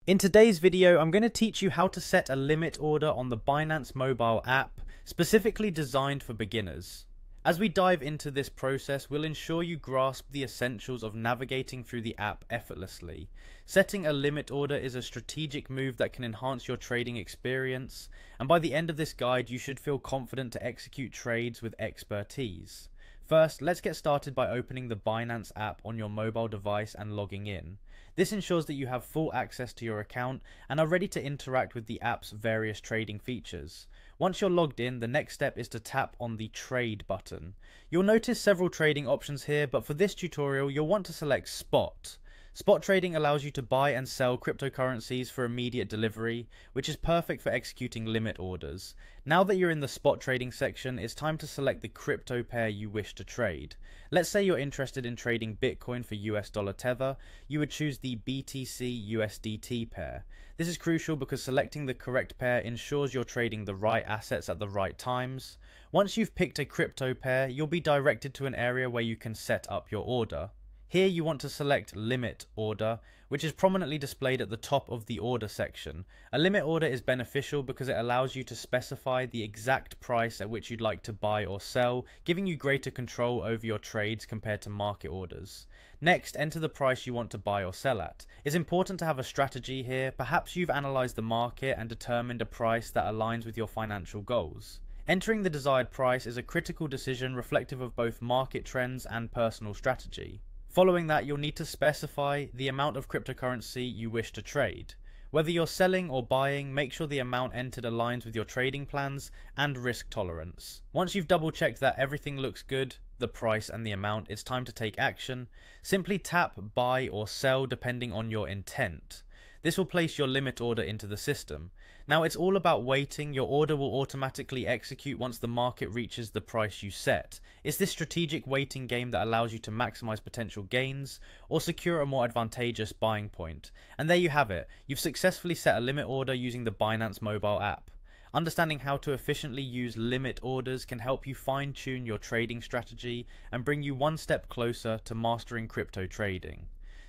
In today's video, I'm going to teach you how to set a limit order on the Binance mobile app, specifically designed for beginners. As we dive into this process, we'll ensure you grasp the essentials of navigating through the app effortlessly. Setting a limit order is a strategic move that can enhance your trading experience, and by the end of this guide, you should feel confident to execute trades with expertise. First, let's get started by opening the Binance app on your mobile device and logging in. This ensures that you have full access to your account and are ready to interact with the app's various trading features. Once you're logged in, the next step is to tap on the Trade button. You'll notice several trading options here, but for this tutorial, you'll want to select Spot. Spot trading allows you to buy and sell cryptocurrencies for immediate delivery, which is perfect for executing limit orders. Now that you're in the spot trading section, it's time to select the crypto pair you wish to trade. Let's say you're interested in trading Bitcoin for US dollar Tether. You would choose the BTC USDT pair. This is crucial because selecting the correct pair ensures you're trading the right assets at the right times. Once you've picked a crypto pair, you'll be directed to an area where you can set up your order. Here you want to select Limit Order, which is prominently displayed at the top of the order section. A limit order is beneficial because it allows you to specify the exact price at which you'd like to buy or sell, giving you greater control over your trades compared to market orders. Next, enter the price you want to buy or sell at. It's important to have a strategy here. Perhaps you've analysed the market and determined a price that aligns with your financial goals. Entering the desired price is a critical decision reflective of both market trends and personal strategy. Following that, you'll need to specify the amount of cryptocurrency you wish to trade. Whether you're selling or buying, make sure the amount entered aligns with your trading plans and risk tolerance. Once you've double checked that everything looks good, the price and the amount, it's time to take action. Simply tap buy or sell depending on your intent. This will place your limit order into the system. Now it's all about waiting. Your order will automatically execute once the market reaches the price you set. It's this strategic waiting game that allows you to maximize potential gains or secure a more advantageous buying point. And there you have it. You've successfully set a limit order using the Binance mobile app. Understanding how to efficiently use limit orders can help you fine-tune your trading strategy and bring you one step closer to mastering crypto trading.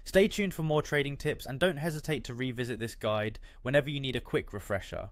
Stay tuned for more trading tips and don't hesitate to revisit this guide whenever you need a quick refresher.